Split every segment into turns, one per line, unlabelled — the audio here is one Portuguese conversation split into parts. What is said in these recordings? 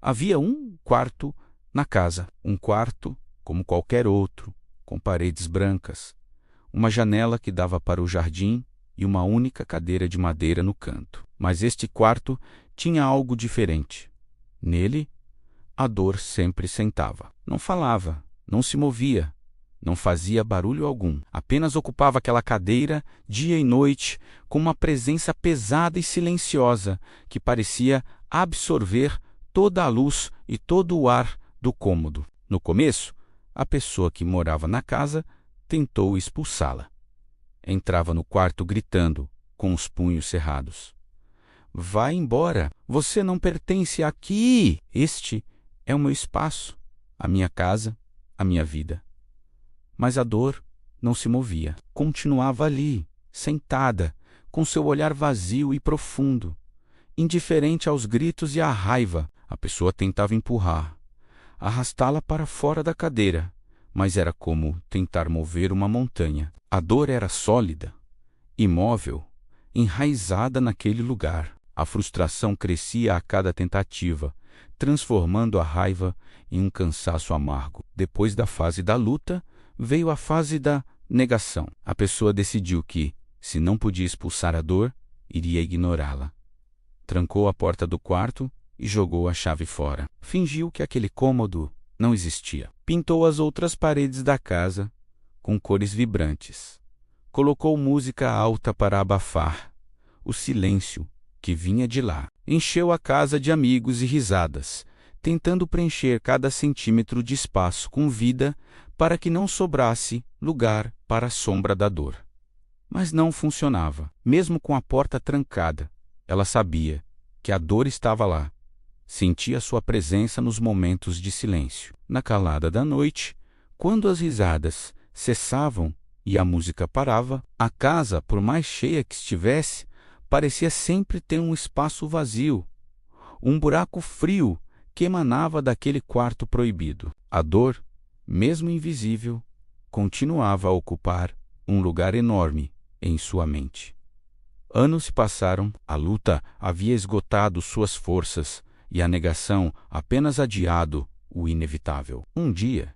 Havia um quarto na casa, um quarto como qualquer outro, com paredes brancas, uma janela que dava para o jardim e uma única cadeira de madeira no canto. Mas este quarto tinha algo diferente. Nele, a dor sempre sentava. Não falava, não se movia, não fazia barulho algum. Apenas ocupava aquela cadeira dia e noite com uma presença pesada e silenciosa que parecia absorver toda a luz e todo o ar do cômodo. No começo, a pessoa que morava na casa tentou expulsá-la. Entrava no quarto gritando, com os punhos cerrados. Vá embora! Você não pertence aqui! Este é o meu espaço, a minha casa, a minha vida. Mas a dor não se movia. Continuava ali, sentada, com seu olhar vazio e profundo, indiferente aos gritos e à raiva. A pessoa tentava empurrar, arrastá-la para fora da cadeira, mas era como tentar mover uma montanha. A dor era sólida, imóvel, enraizada naquele lugar. A frustração crescia a cada tentativa, transformando a raiva em um cansaço amargo. Depois da fase da luta, veio a fase da negação. A pessoa decidiu que, se não podia expulsar a dor, iria ignorá-la. Trancou a porta do quarto e jogou a chave fora. Fingiu que aquele cômodo não existia. Pintou as outras paredes da casa com cores vibrantes. Colocou música alta para abafar o silêncio que vinha de lá. Encheu a casa de amigos e risadas, tentando preencher cada centímetro de espaço com vida para que não sobrasse lugar para a sombra da dor. Mas não funcionava. Mesmo com a porta trancada, ela sabia que a dor estava lá. Sentia sua presença nos momentos de silêncio. Na calada da noite, quando as risadas cessavam e a música parava, a casa, por mais cheia que estivesse, parecia sempre ter um espaço vazio, um buraco frio que emanava daquele quarto proibido. A dor, mesmo invisível, continuava a ocupar um lugar enorme em sua mente. Anos se passaram, a luta havia esgotado suas forças e a negação apenas adiado o inevitável. Um dia,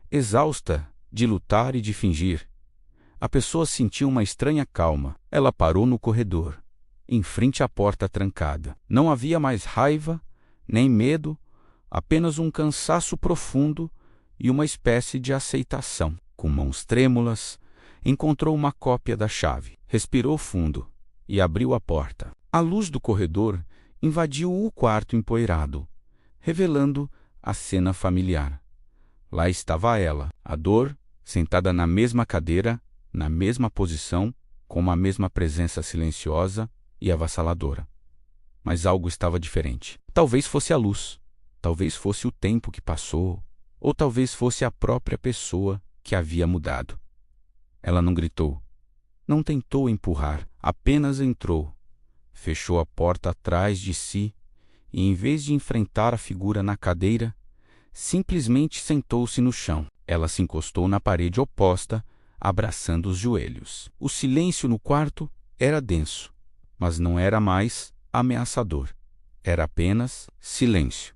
exausta de lutar e de fingir, a pessoa sentiu uma estranha calma. Ela parou no corredor, em frente à porta trancada. Não havia mais raiva, nem medo, apenas um cansaço profundo e uma espécie de aceitação. Com mãos trêmulas, encontrou uma cópia da chave. Respirou fundo e abriu a porta. A luz do corredor invadiu o quarto empoeirado, revelando a cena familiar. Lá estava ela, a dor, sentada na mesma cadeira, na mesma posição, com a mesma presença silenciosa e avassaladora. Mas algo estava diferente. Talvez fosse a luz, talvez fosse o tempo que passou, ou talvez fosse a própria pessoa que havia mudado. Ela não gritou, não tentou empurrar, apenas entrou, fechou a porta atrás de si e, em vez de enfrentar a figura na cadeira, simplesmente sentou-se no chão. Ela se encostou na parede oposta, abraçando os joelhos. O silêncio no quarto era denso, mas não era mais ameaçador. Era apenas silêncio.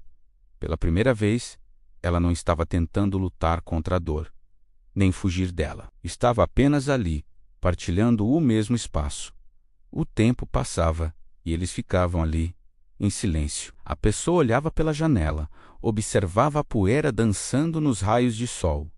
Pela primeira vez, ela não estava tentando lutar contra a dor, nem fugir dela. Estava apenas ali, partilhando o mesmo espaço. O tempo passava e eles ficavam ali, em silêncio. A pessoa olhava pela janela, observava a poeira dançando nos raios de sol.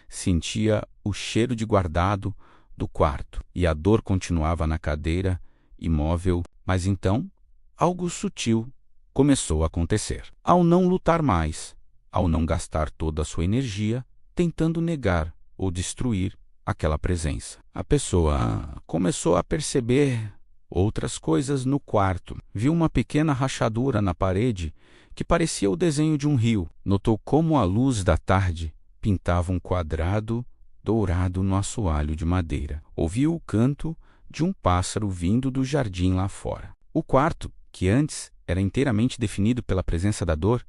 Sentia o cheiro de guardado do quarto e a dor continuava na cadeira, imóvel. Mas então, algo sutil começou a acontecer. Ao não lutar mais, ao não gastar toda a sua energia tentando negar ou destruir aquela presença, a pessoa começou a perceber outras coisas no quarto. Viu uma pequena rachadura na parede que parecia o desenho de um rio. Notou como a luz da tarde pintava um quadrado dourado no assoalho de madeira. Ouviu o canto de um pássaro vindo do jardim lá fora. O quarto, que antes era inteiramente definido pela presença da dor,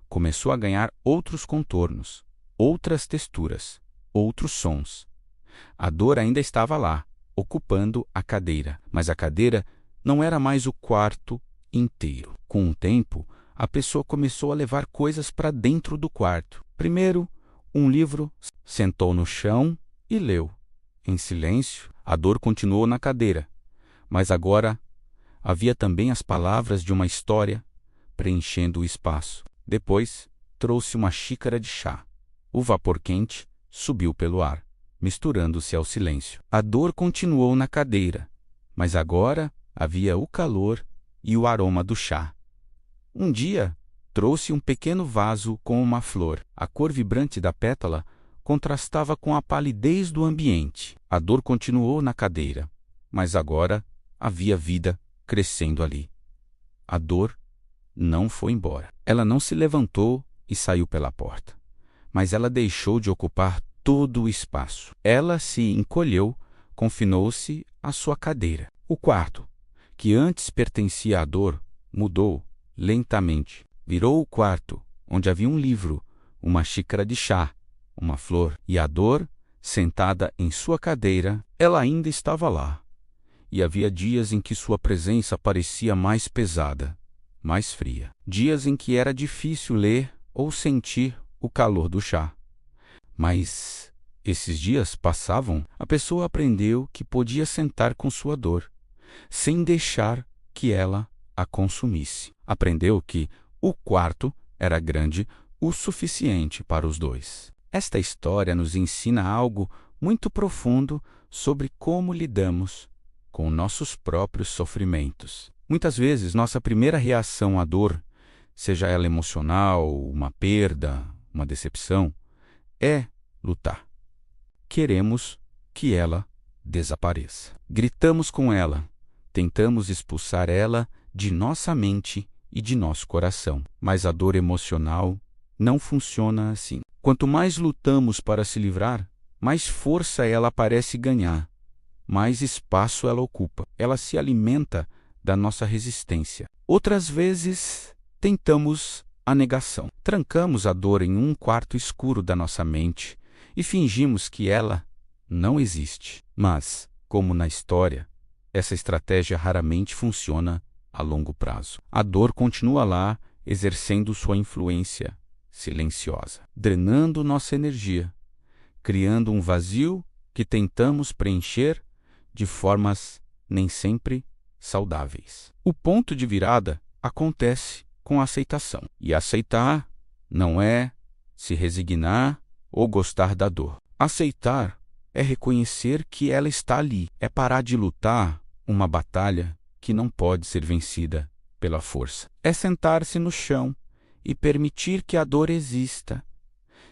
começou a ganhar outros contornos, outras texturas, outros sons. A dor ainda estava lá, ocupando a cadeira, mas a cadeira não era mais o quarto inteiro. Com o tempo, a pessoa começou a levar coisas para dentro do quarto. Primeiro, um livro, sentou no chão e leu. Em silêncio, a dor continuou na cadeira, mas agora havia também as palavras de uma história preenchendo o espaço. Depois, trouxe uma xícara de chá. O vapor quente subiu pelo ar, misturando-se ao silêncio. A dor continuou na cadeira, mas agora havia o calor e o aroma do chá. Um dia, trouxe um pequeno vaso com uma flor. A cor vibrante da pétala contrastava com a palidez do ambiente. A dor continuou na cadeira, mas agora havia vida crescendo ali. A dor não foi embora. Ela não se levantou e saiu pela porta, mas ela deixou de ocupar todo o espaço. Ela se encolheu, confinou-se à sua cadeira. O quarto, que antes pertencia à dor, mudou lentamente. Virou o quarto onde havia um livro, uma xícara de chá, uma flor, e a dor, sentada em sua cadeira, ela ainda estava lá. E havia dias em que sua presença parecia mais pesada, mais fria. Dias em que era difícil ler ou sentir o calor do chá. Mas esses dias passavam, a pessoa aprendeu que podia sentar com sua dor, sem deixar que ela a consumisse. Aprendeu que o quarto era grande o suficiente para os dois. Esta história nos ensina algo muito profundo sobre como lidamos com nossos próprios sofrimentos. Muitas vezes, nossa primeira reação à dor, seja ela emocional, uma perda, uma decepção, é lutar. Queremos que ela desapareça. Gritamos com ela, tentamos expulsar ela de nossa mente e de nosso coração. Mas a dor emocional não funciona assim. Quanto mais lutamos para se livrar, mais força ela parece ganhar, mais espaço ela ocupa. Ela se alimenta da nossa resistência. Outras vezes, tentamos a negação. Trancamos a dor em um quarto escuro da nossa mente e fingimos que ela não existe. Mas, como na história, essa estratégia raramente funciona a longo prazo. A dor continua lá, exercendo sua influência silenciosa, drenando nossa energia, criando um vazio que tentamos preencher de formas nem sempre saudáveis. O ponto de virada acontece com a aceitação. E aceitar não é se resignar ou gostar da dor. Aceitar é reconhecer que ela está ali, é parar de lutar uma batalha que não pode ser vencida pela força. É sentar-se no chão e permitir que a dor exista,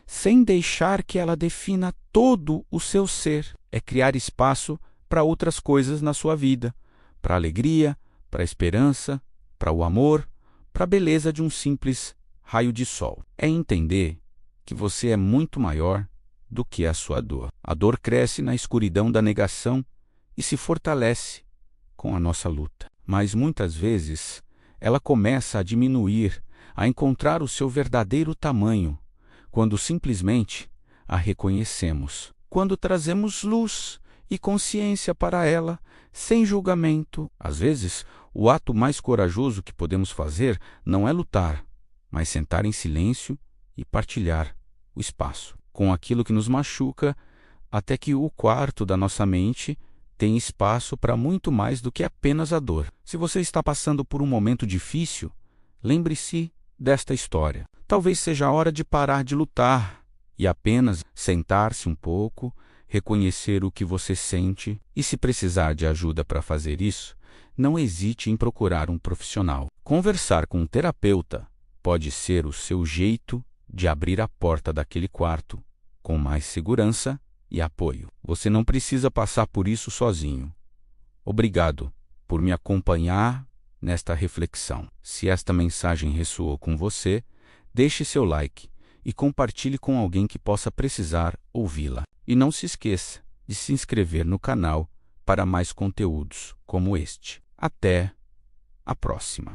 sem deixar que ela defina todo o seu ser. É criar espaço para outras coisas na sua vida, para a alegria, para a esperança, para o amor, para a beleza de um simples raio de sol. É entender que você é muito maior do que a sua dor. A dor cresce na escuridão da negação e se fortalece com a nossa luta. Mas muitas vezes ela começa a diminuir, a encontrar o seu verdadeiro tamanho, quando simplesmente a reconhecemos. Quando trazemos luz e consciência para ela, sem julgamento. Às vezes, o ato mais corajoso que podemos fazer não é lutar, mas sentar em silêncio e partilhar o espaço com aquilo que nos machuca, até que o quarto da nossa mente tem espaço para muito mais do que apenas a dor. Se você está passando por um momento difícil, lembre-se desta história. Talvez seja a hora de parar de lutar e apenas sentar-se um pouco, reconhecer o que você sente e, se precisar de ajuda para fazer isso, não hesite em procurar um profissional. Conversar com um terapeuta pode ser o seu jeito de abrir a porta daquele quarto com mais segurança e apoio. Você não precisa passar por isso sozinho. Obrigado por me acompanhar nesta reflexão. Se esta mensagem ressoou com você, deixe seu like e compartilhe com alguém que possa precisar ouvi-la. E não se esqueça de se inscrever no canal para mais conteúdos como este. Até a próxima!